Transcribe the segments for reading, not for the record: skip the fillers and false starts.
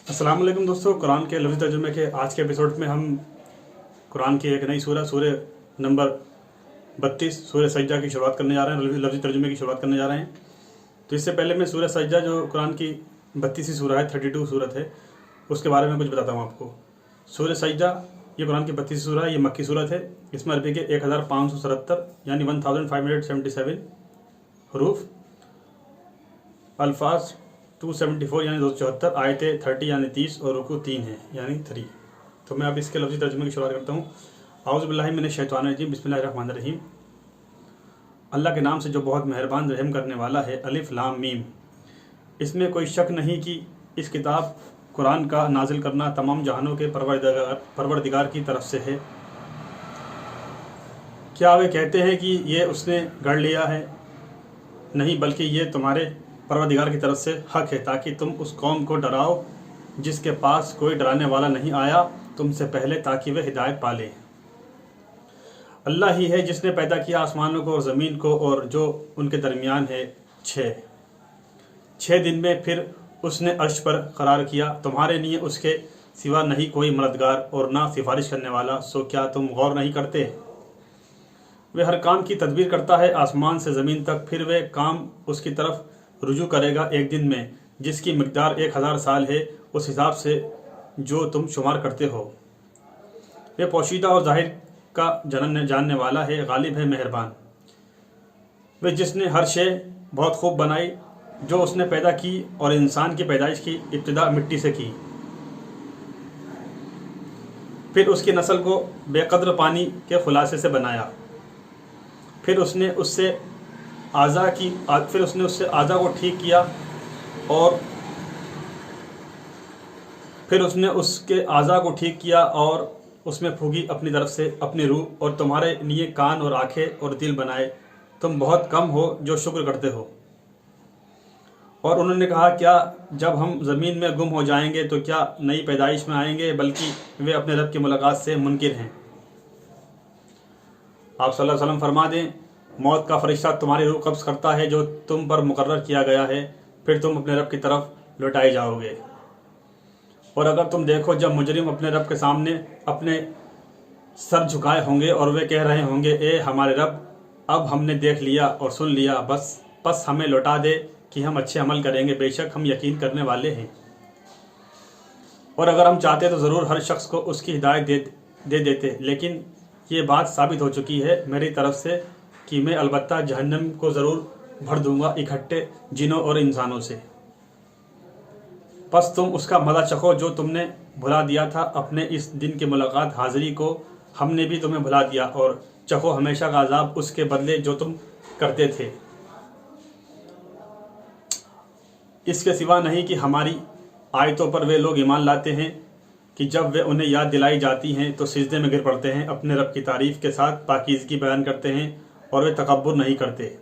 अस्सलाम वालेकुम दोस्तों, कुरान के लफ्ज़ी तर्जुमे के आज के एपिसोड में हम कुरान की एक नई सूरह नंबर 32 सूरह सज्जा की शुरुआत करने जा रहे हैं। लफ्ज़ी तर्जुमे की शुरुआत करने जा रहे हैं। तो इससे पहले मैं सूरह सज्जा जो कुरान की 32वीं सूरह है, 32 सूरत है, उसके बारे में कुछ बताता हूँ आपको। सूरह सज्जा ये कुरान की 32वीं सूरह है, ये मक्की सूरत है। इसमें अरबी के 1577 यानी 1577 हरूफ, अल्फाज 274 यानी 274, आयतें 30 यानी 30 और रुकू 3 है यानी 3। तो मैं अब इसके लफ्ज़ी तर्जुमे की शुरुआत करता हूँ। आऊज़ु बिल्लाहि मिनश शैतानिर रजीम, बिस्मिल्लाहिर रहमानिर रहीम। अल्लाह के नाम से जो बहुत मेहरबान रहम करने वाला है। अलिफ लाम मीम। इसमें कोई शक नहीं कि इस किताब कुरान का नाजिल करना तमाम जहानों के परवरदिगार की तरफ से है। क्या वे कहते हैं कि ये उसने गढ़ लिया है? नहीं, बल्कि ये तुम्हारे परवरदिगार की तरफ से हक है, ताकि तुम उस कौम को डराओ जिसके पास कोई डराने वाला नहीं आया तुमसे पहले, ताकि वे हिदायत पाले। अल्लाह ही है जिसने पैदा किया आसमानों को और ज़मीन को और जो उनके दरमियान है 6 दिन में, फिर उसने अर्श पर करार किया। तुम्हारे लिए उसके सिवा नहीं कोई मददगार और ना सिफारिश करने वाला, सो क्या तुम गौर नहीं करते? वे हर काम की तदबीर करता है आसमान से ज़मीन तक, फिर वे काम उसकी तरफ रुजू करेगा एक दिन में जिसकी मिक़दार 1000 साल है, उस हिसाब से जो तुम शुमार करते हो। वे पोशीदा और ज़ाहिर का जानने वाला है, गालिब है, मेहरबान। वे जिसने हर शे बहुत खूब बनाई, जो उसने पैदा की और इंसान की पैदाइश की इब्तिदा मिट्टी से की, फिर उसकी नस्ल को बेकद्र पानी के खुलासे से बनाया, फिर उसने उससे आज़ा को ठीक किया और फिर उसने उसके आज़ा को ठीक किया और उसमें फूंकी अपनी तरफ से अपनी रूह, और तुम्हारे लिए कान और आंखें और दिल बनाए। तुम बहुत कम हो जो शुक्र करते हो। और उन्होंने कहा, क्या जब हम ज़मीन में गुम हो जाएंगे तो क्या नई पैदाइश में आएंगे? बल्कि वे अपने रब की मुलाकात से मुनकिर हैं। आप सल्लल्लाहु अलैहि वसल्लम फरमा दें, मौत का फरिश्ता तुम्हारी रूह कब्ज़ करता है जो तुम पर मुकर्रर किया गया है, फिर तुम अपने रब की तरफ लौटाए जाओगे। और अगर तुम देखो जब मुजरिम अपने रब के सामने अपने सर झुकाए होंगे और वे कह रहे होंगे, ए हमारे रब, अब हमने देख लिया और सुन लिया, बस हमें लौटा दे कि हम अच्छे अमल करेंगे, बेशक हम यकीन करने वाले हैं। और अगर हम चाहते तो ज़रूर हर शख्स को उसकी हिदायत दे देते, लेकिन ये बात साबित हो चुकी है मेरी तरफ से कि मैं अलबत्ता जहन्नम को ज़रूर भर दूंगा इकट्ठे जिनों और इंसानों से। बस तुम उसका मज़ा चखो जो तुमने भुला दिया था। अपने इस दिन की मुलाकात हाज़िरी को हमने भी तुम्हें भुला दिया, और चखो हमेशा का अज़ाब उसके बदले जो तुम करते थे। इसके सिवा नहीं कि हमारी आयतों पर वे लोग ईमान लाते हैं कि जब वे उन्हें याद दिलाई जाती हैं तो सिजदे में गिर पड़ते हैं, अपने रब की तारीफ़ के साथ पाकीज़गी बयान करते हैं और वे तकब्बुर नहीं करते।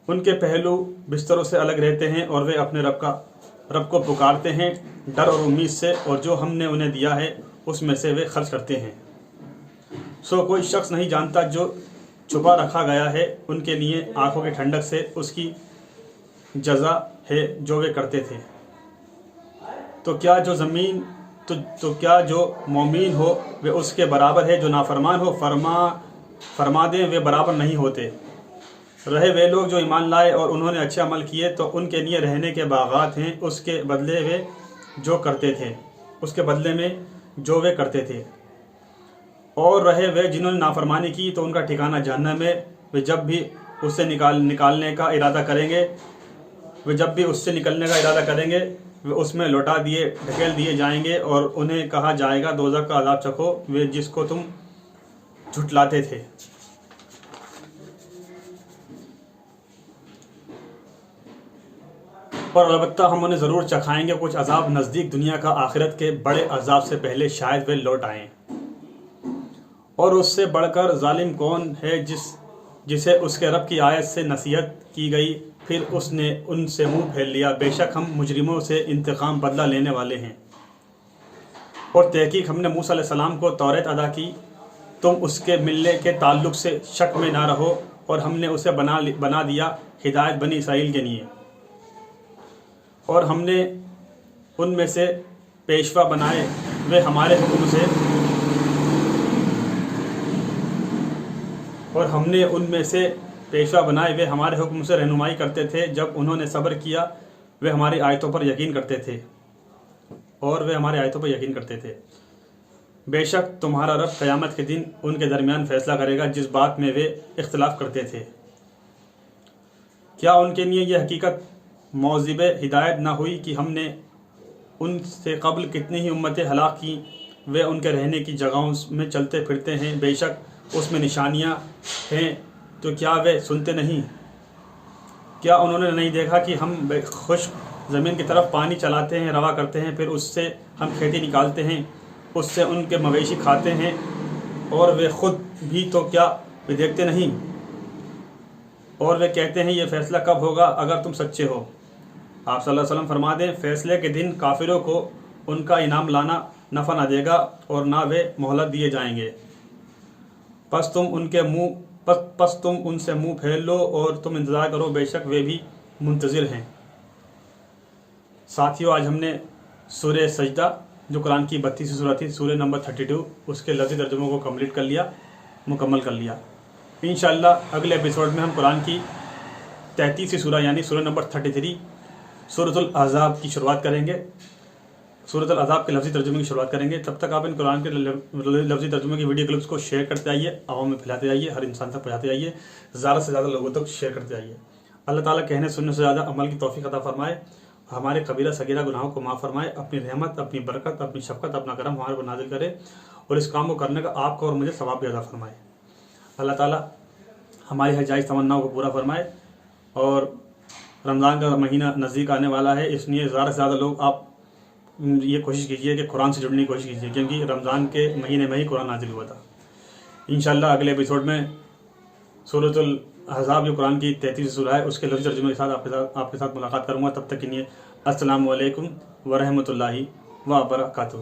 उनके पहलू बिस्तरों से अलग रहते हैं और वे अपने रब को पुकारते हैं डर और उम्मीद से, और जो हमने उन्हें दिया है उसमें से वे खर्च करते हैं। सो कोई शख्स नहीं जानता जो छुपा रखा गया है उनके लिए आंखों की ठंडक से उसकी जज़ा है जो वे करते थे। तो क्या जो मोमीन हो वे उसके बराबर है जो नाफरमान हो? फरमा दें वे बराबर नहीं होते। रहे वे लोग जो ईमान लाए और उन्होंने अच्छे अमल किए तो उनके लिए रहने के बागात हैं, उसके बदले में जो वे करते थे। और रहे वे जिन्होंने नाफरमानी की तो उनका ठिकाना जहन्नम है। वे जब भी उससे निकलने का इरादा करेंगे वे उसमें ढकेल दिए जाएंगे, और उन्हें कहा जाएगा, दोज़ख का अज़ाब चखो, वे जिसको तुम झुटलाते थे। और अलबत्ता हम उन्हें ज़रूर चखाएंगे कुछ अज़ाब नज़दीक दुनिया का, आखिरत के बड़े अज़ाब से पहले शायद वे लौट आएँ। और उससे बढ़कर जालिम कौन है जिसे उसके रब की आयत से नसीहत की गई, फिर उसने उनसे मुंह फेर लिया। बेशक हम मुजरिमों से इंतकाम बदला लेने वाले हैं। और तहकीक हमने मूसा अलैहिस्सलाम को तौरात अदा की, तुम उसके मिलने के ताल्लुक़ से शक में ना रहो, और हमने उसे बना दिया हिदायत बनी इसराइल के लिए। और हमने ان میں سے پیشوا بنائے وہ ہمارے حکم سے، اور ہم نے ان میں سے پیشوا بنائے وہ ہمارے حکم سے رہنمائی کرتے تھے، جب انہوں نے صبر کیا وہ ہماری آیتوں پر یقین کرتے تھے، اور وہ ہماری آیتوں پر یقین کرتے تھے۔ بے شک تمہارا رب قیامت کے دن ان کے درمیان فیصلہ کرے گا جس بات میں وہ اختلاف کرتے تھے۔ کیا ان کے لیے یہ حقیقت موجب ہدایت نہ ہوئی کہ ہم نے ان سے قبل کتنی ہی امتیں ہلاک کی، وہ ان کے رہنے کی جگہوں میں چلتے پھرتے ہیں، بے شک اس میں نشانیاں ہیں، تو کیا وہ سنتے نہیں؟ کیا انہوں نے نہیں دیکھا کہ ہم خشک زمین کی طرف پانی چلاتے ہیں، روا کرتے ہیں، پھر اس سے ہم کھیتی نکالتے ہیں، اس سے ان کے مویشی کھاتے ہیں، اور وہ خود بھی تو کیا وہ دیکھتے نہیں؟ اور وہ کہتے ہیں یہ فیصلہ کب ہوگا اگر تم سچے ہو؟ آپ صلی اللہ علیہ وسلم فرما دیں فیصلے کے دن کافروں کو ان کا انعام لانا نفع نہ دے گا اور نہ وہ مہلت دیے جائیں گے۔ پس تم ان سے منہ پھیر لو اور تم انتظار کرو، بے شک وہ بھی منتظر ہیں۔ ساتھیو، آج ہم نے سورہ سجدہ جو قرآن کی 32 سورہ تھی، سورہ نمبر 32، اس کے لفظی ترجموں کو مکمل کر لیا۔ انشاءاللہ اگلے ایپیسوڈ میں ہم قرآن کی 33 سورہ یعنی سورہ نمبر 33 سورۃ الاحزاب کی شروعات کریں گے، سورۃ الاحزاب کے لفظی ترجمے کی شروعات کریں گے۔ تب تک آپ ان قرآن کے لفظی ترجمے کی ویڈیو کلپس کو شیئر کرتے آئیے، عوام میں پھیلاتے جائیے، ہر انسان تک پہنچاتے جائیے، زیادہ سے زیادہ لوگوں تک شیئر کرتے جائیے۔ اللہ تعالیٰ کہنے سننے سے زیادہ عمل کی توفیق عطا فرمائے، ہمارے کبیرہ صغیرہ گناہوں کو معاف فرمائے، اپنی رحمت، اپنی برکت، اپنی شفقت، اپنا کرم ہمارے پر نازل کرے، اور اس کام کو کرنے کا آپ کو اور مجھے ثواب بھی عطا فرمائے۔ اللہ تعالیٰ ہماری ہر جائز تمناؤں کو پورا فرمائے۔ اور رمضان کا مہینہ نزدیک آنے والا ہے، اس لیے زیادہ سے زیادہ لوگ آپ یہ کوشش کیجئے کہ قرآن سے جڑنے کی کوشش کیجئے، کیونکہ رمضان کے مہینے میں ہی قرآن نازل ہوا تھا۔ انشاءاللہ اگلے ایپیسوڈ میں سورۃ الاحزاب جو قرآن کی 33 سورہ ہے اس کے لفظی ترجمے کے ساتھ آپ کے ساتھ ملاقات کروں گا۔ تب تک کے لیے السلام علیکم ورحمۃ اللہ وبرکاتہ۔